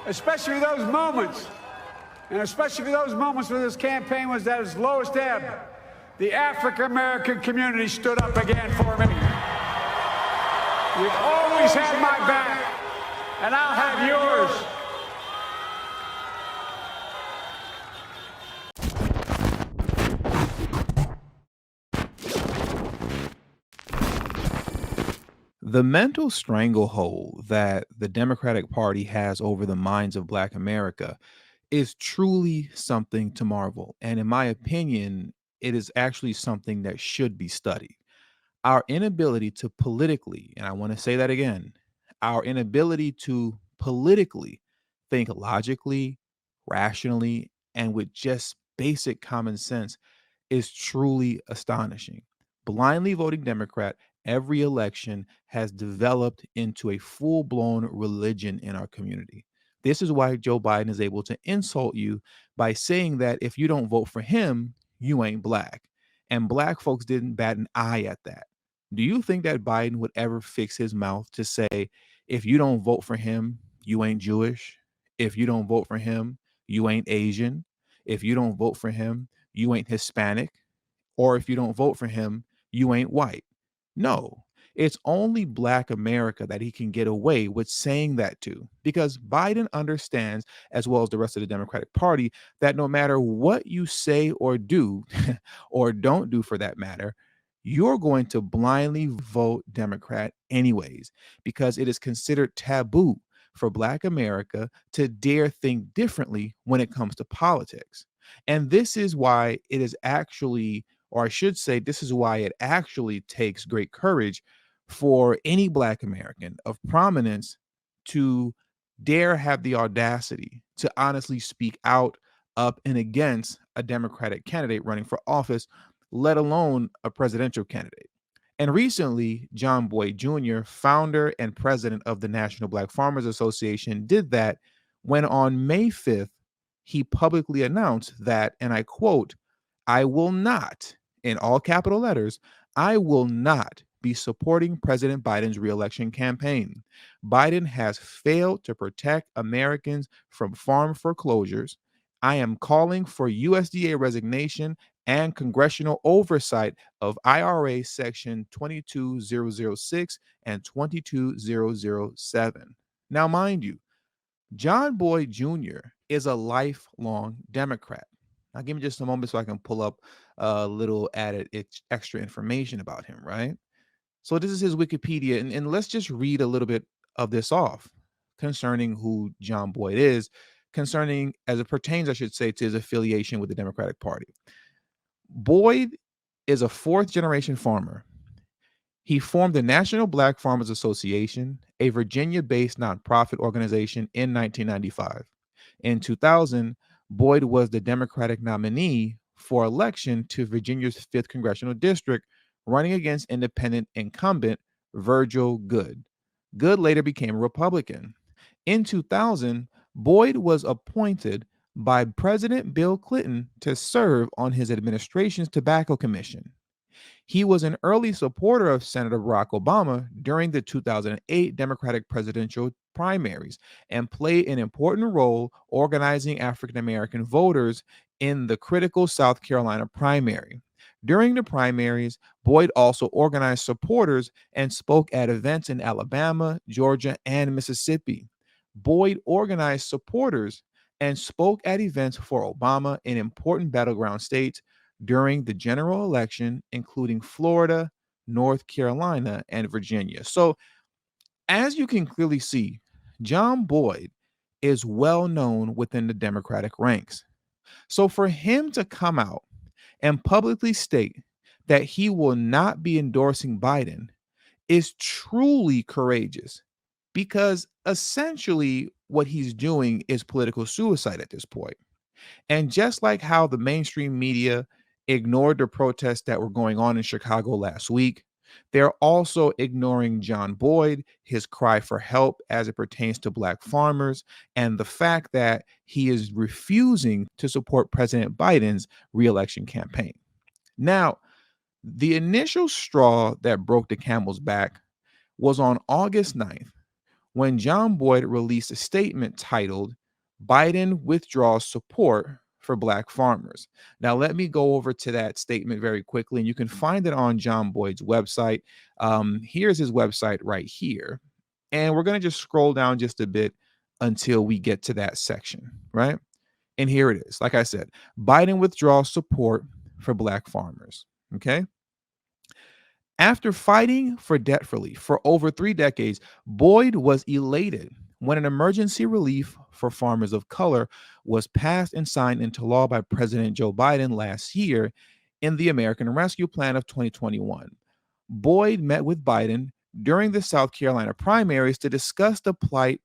especially those moments, and especially those moments when this campaign was at its lowest ebb, the African-American community stood up again for me. You've always had my back, and I'll have yours. The mental stranglehold that the Democratic Party has over the minds of Black America is truly something to marvel. And in my opinion, it is actually something that should be studied. Our inability to politically, and I want to say that again, our inability to politically think logically, rationally, and with just basic common sense is truly astonishing. Blindly voting Democrat every election has developed into a full blown religion in our community. This is why Joe Biden is able to insult you by saying that if you don't vote for him, you ain't black. And black folks didn't bat an eye at that. Do you think that Biden would ever fix his mouth to say, if you don't vote for him, you ain't Jewish? If you don't vote for him, you ain't Asian? If you don't vote for him, you ain't Hispanic, or if you don't vote for him, you ain't white. No, it's only Black America that he can get away with saying that to because Biden understands, as well as the rest of the Democratic Party, that no matter what you say or do, or don't do for that matter, you're going to blindly vote Democrat anyways because it is considered taboo for Black America to dare think differently when it comes to politics. And this is why it is actually, or I should say, this is why it actually takes great courage for any Black American of prominence to dare have the audacity to honestly speak out, up, and against a Democratic candidate running for office, let alone a presidential candidate. And recently, John Boyd Jr., founder and president of the National Black Farmers Association, did that when on May 5th, he publicly announced that, and I quote, I will not, in all capital letters, I will not be supporting President Biden's reelection campaign. Biden has failed to protect Americans from farm foreclosures. I am calling for USDA resignation and congressional oversight of IRA Section 22006 and 22007. Now, mind you, John Boyd Jr. is a lifelong Democrat. Now, give me just a moment so I can pull up a little added extra information about him, right? So, this is his Wikipedia, and let's just read a little bit of this off concerning who John Boyd is, concerning, as it pertains, I should say, to his affiliation with the Democratic Party. Boyd is a fourth generation farmer. He formed the National Black Farmers Association, a Virginia based nonprofit organization, in 1995. In 2000, Boyd was the Democratic nominee for election to Virginia's 5th Congressional District, running against independent incumbent Virgil Goode. Goode later became a Republican. In 2000, Boyd was appointed by President Bill Clinton to serve on his administration's Tobacco Commission. He was an early supporter of Senator Barack Obama during the 2008 Democratic presidential primaries and played an important role organizing African American voters in the critical South Carolina primary. During the primaries, Boyd also organized supporters and spoke at events in Alabama, Georgia, and Mississippi. Boyd organized supporters and spoke at events for Obama in important battleground states during the general election, including Florida, North Carolina, and Virginia. So, as you can clearly see, John Boyd is well known within the Democratic ranks. So, for him to come out and publicly state that he will not be endorsing Biden is truly courageous because essentially what he's doing is political suicide at this point. And just like how the mainstream media ignored the protests that were going on in Chicago last week, they're also ignoring John Boyd, his cry for help as it pertains to Black farmers, and the fact that he is refusing to support President Biden's reelection campaign. Now, the initial straw that broke the camel's back was on August 9th when John Boyd released a statement titled Biden Withdraws Support for Black Farmers. Now, let me go over to that statement very quickly, and you can find it on John Boyd's website. Here's his website right here. And we're going to just scroll down just a bit until we get to that section, right? And here it is. Like I said, Biden withdraws support for Black farmers. Okay. After fighting for debt relief for over 3 decades, Boyd was elated when an emergency relief for farmers of color was passed and signed into law by President Joe Biden last year in the American Rescue Plan of 2021. Boyd met with Biden during the South Carolina primaries to discuss the plight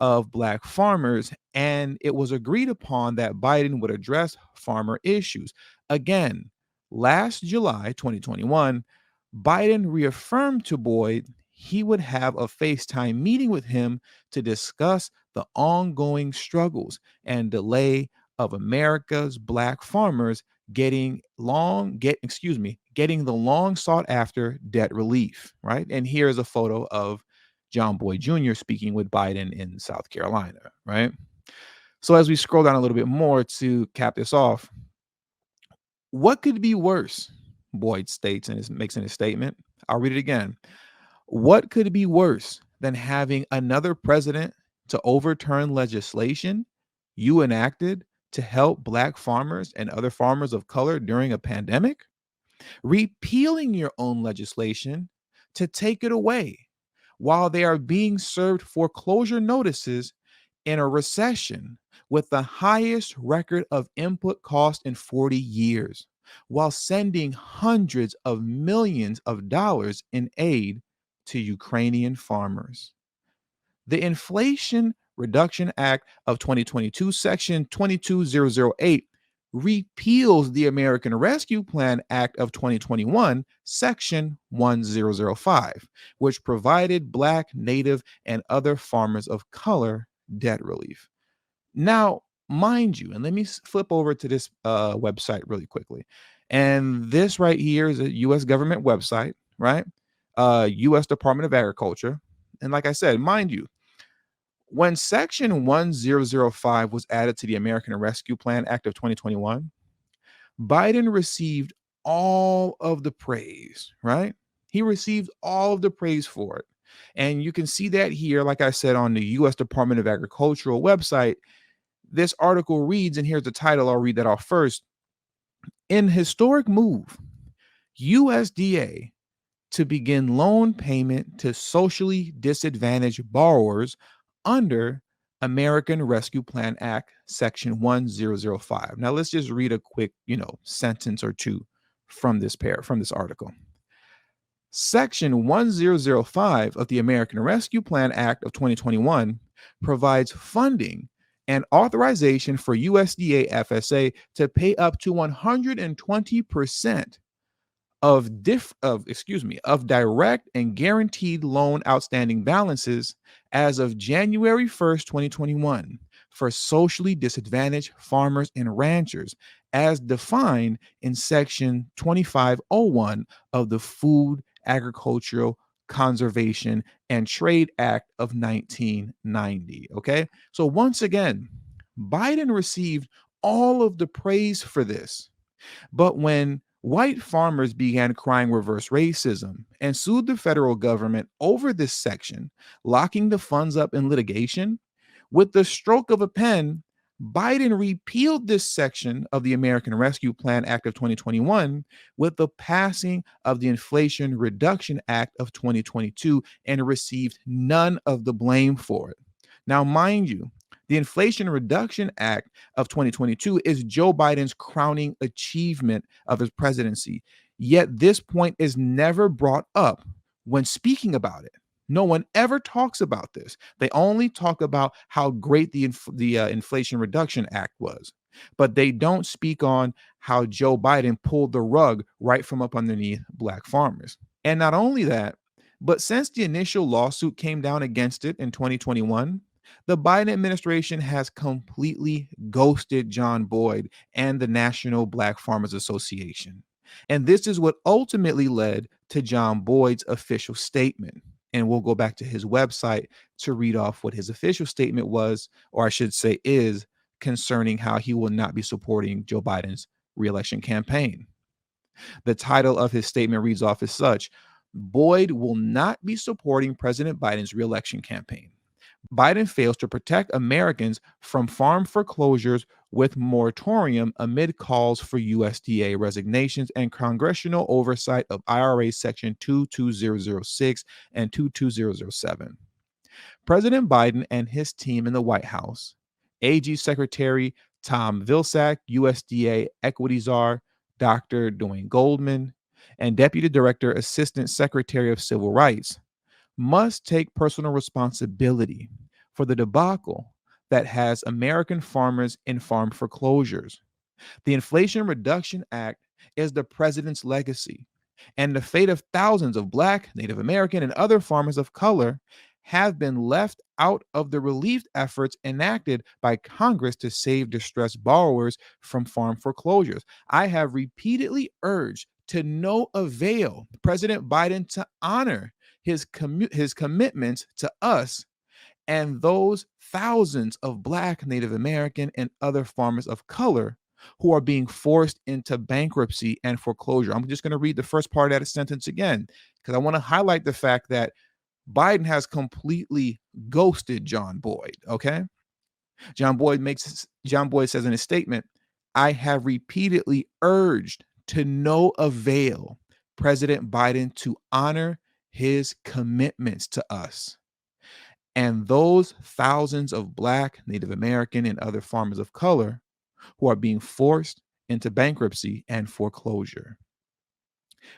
of Black farmers, and it was agreed upon that Biden would address farmer issues. Again, last July 2021, Biden reaffirmed to Boyd he would have a FaceTime meeting with him to discuss the ongoing struggles and delay of America's Black farmers getting the long sought after debt relief, right? And here's a photo of John Boyd Jr. speaking with Biden in South Carolina, right? So as we scroll down a little bit more to cap this off, what could be worse? Boyd states and makes in his statement. I'll read it again. What could be worse than having another president to overturn legislation you enacted to help Black farmers and other farmers of color during a pandemic? Repealing your own legislation to take it away while they are being served foreclosure notices in a recession with the highest record of input cost in 40 years, while sending hundreds of millions of dollars in aid to Ukrainian farmers. The Inflation Reduction Act of 2022, Section 22008, repeals the American Rescue Plan Act of 2021, Section 1005, which provided Black, Native, and other farmers of color debt relief. Now, mind you, and let me flip over to this website really quickly. And this right here is a U.S. government website, right? U.S. Department of Agriculture. And like I said, mind you, when Section 1005 was added to the American Rescue Plan Act of 2021, Biden received all of the praise, right? He received all of the praise for it. And you can see that here, like I said, on the U.S. Department of Agricultural website. This article reads, and here's the title, I'll read that off first. In historic move, USDA to begin loan payment to socially disadvantaged borrowers under American Rescue Plan Act, Section 1005. Now let's just read a quick, sentence or two from this article. Section 1005 of the American Rescue Plan Act of 2021 provides funding and authorization for USDA FSA to pay up to 120% of direct and guaranteed loan outstanding balances as of January 1st, 2021 for socially disadvantaged farmers and ranchers as defined in Section 2501 of the Food, Agricultural, Conservation, and Trade Act of 1990. Okay. So once again, Biden received all of the praise for this. But when white farmers began crying reverse racism and sued the federal government over this section, locking the funds up in litigation, with the stroke of a pen, Biden repealed this section of the American Rescue Plan Act of 2021 with the passing of the Inflation Reduction Act of 2022 and received none of the blame for it. Now, mind you, the Inflation Reduction Act of 2022 is Joe Biden's crowning achievement of his presidency. Yet this point is never brought up when speaking about it. No one ever talks about this. They only talk about how great the Inflation Reduction Act was, but they don't speak on how Joe Biden pulled the rug right from up underneath Black farmers. And not only that, but since the initial lawsuit came down against it in 2021, the Biden administration has completely ghosted John Boyd and the National Black Farmers Association. And this is what ultimately led to John Boyd's official statement. And we'll go back to his website to read off what his official statement was, or I should say is, concerning how he will not be supporting Joe Biden's reelection campaign. The title of his statement reads off as such: Boyd will not be supporting President Biden's reelection campaign. Biden fails to protect Americans from farm foreclosures with moratorium amid calls for USDA resignations and congressional oversight of IRA Section 22006 and 22007. President Biden and his team in the White House, AG Secretary Tom Vilsack, USDA Equity Czar Dr. Dwayne Goldman, and Deputy Director Assistant Secretary of Civil Rights must take personal responsibility for the debacle that has American farmers in farm foreclosures. The Inflation Reduction Act is the president's legacy, and the fate of thousands of Black, Native American, and other farmers of color have been left out of the relief efforts enacted by Congress to save distressed borrowers from farm foreclosures. I have repeatedly urged to no avail President Biden to honor his commitments to us and those thousands of Black, Native American, and other farmers of color who are being forced into bankruptcy and foreclosure. I'm just going to read the first part of that sentence again, because I want to highlight the fact that Biden has completely ghosted John Boyd. Okay. John Boyd says in his statement, I have repeatedly urged to no avail President Biden to honor his commitments to us and those thousands of Black, Native American, and other farmers of color who are being forced into bankruptcy and foreclosure.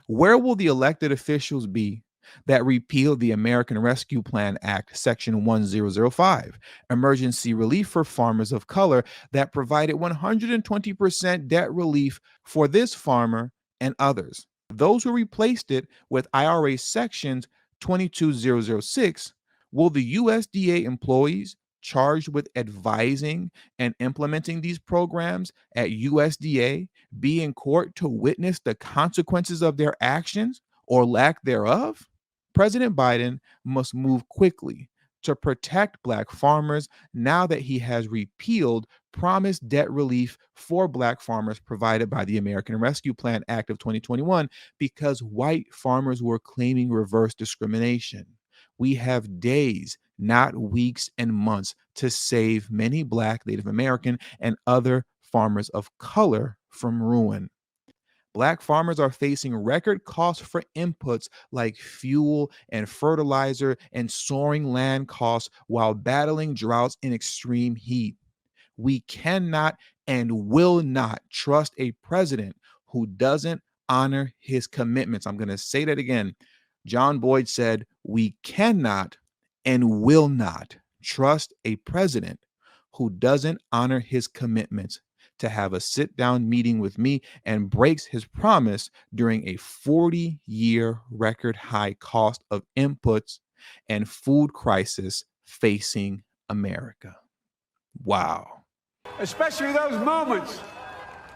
Where will the elected officials be that repealed the American Rescue Plan Act, Section 1005, emergency relief for farmers of color, that provided 120% debt relief for this farmer and others? Those who replaced it with IRA Sections 22006, will the USDA employees charged with advising and implementing these programs at USDA be in court to witness the consequences of their actions or lack thereof? President Biden must move quickly to protect Black farmers now that he has repealed promised debt relief for Black farmers provided by the American Rescue Plan Act of 2021, because white farmers were claiming reverse discrimination. We have days, not weeks and months, to save many Black, Native American, and other farmers of color from ruin. Black farmers are facing record costs for inputs like fuel and fertilizer and soaring land costs while battling droughts and extreme heat. We cannot and will not trust a president who doesn't honor his commitments. I'm going to say that again. John Boyd said, we cannot and will not trust a president who doesn't honor his commitments to have a sit-down meeting with me and breaks his promise during a 40-year record high cost of inputs and food crisis facing America. Wow. Especially those moments,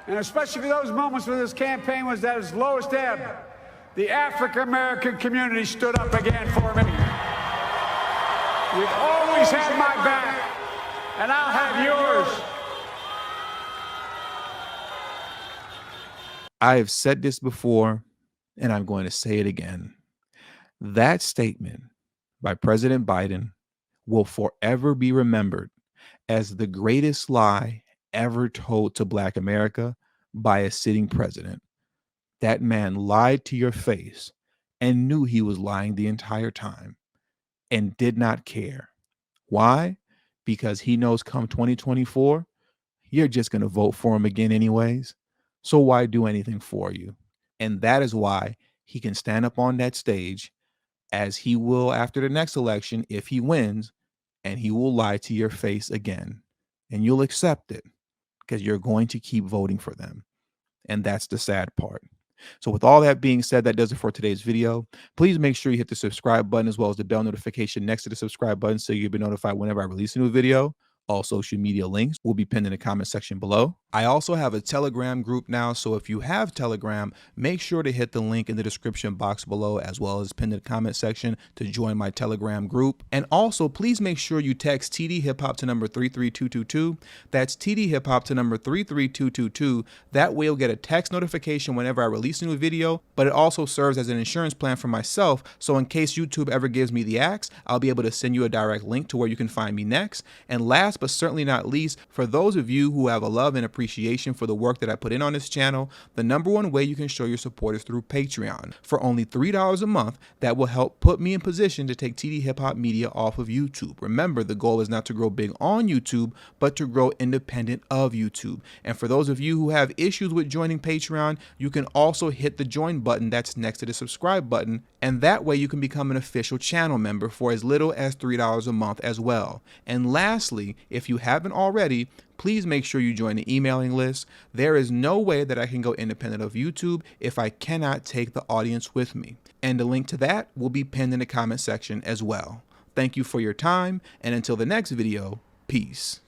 and especially those moments when this campaign was at its lowest ebb, the African-American community stood up again for me. You've always had my back, and I'll have yours. I have said this before, and I'm going to say it again. That statement by President Biden will forever be remembered as the greatest lie ever told to Black America by a sitting president. That man lied to your face and knew he was lying the entire time and did not care. Why? Because he knows come 2024, you're just going to vote for him again anyways. So why do anything for you? And that is why he can stand up on that stage, as he will after the next election if he wins, and he will lie to your face again. And you'll accept it because you're going to keep voting for them. And that's the sad part. So with all that being said, that does it for today's video. Please make sure you hit the subscribe button as well as the bell notification next to the subscribe button so you'll be notified whenever I release a new video. All social media links will be pinned in the comment section below. I also have a Telegram group now, so if you have Telegram, make sure to hit the link in the description box below as well as pinned in the comment section to join my Telegram group. And also, please make sure you text TD Hip Hop to number 33222. That's TD Hip Hop to number 33222. That way you'll get a text notification whenever I release a new video, but it also serves as an insurance plan for myself, so in case YouTube ever gives me the axe, I'll be able to send you a direct link to where you can find me next. And last but certainly not least, for those of you who have a love and appreciation for the work that I put in on this channel, the number one way you can show your support is through Patreon. For only $3 a month, that will help put me in position to take TD Hip Hop Media off of YouTube. Remember, the goal is not to grow big on YouTube, but to grow independent of YouTube. And for those of you who have issues with joining Patreon, you can also hit the join button that's next to the subscribe button, and that way you can become an official channel member for as little as $3 a month as well. And lastly, if you haven't already, please make sure you join the emailing list. There is no way that I can go independent of YouTube if I cannot take the audience with me. And the link to that will be pinned in the comment section as well. Thank you for your time, and until the next video, peace.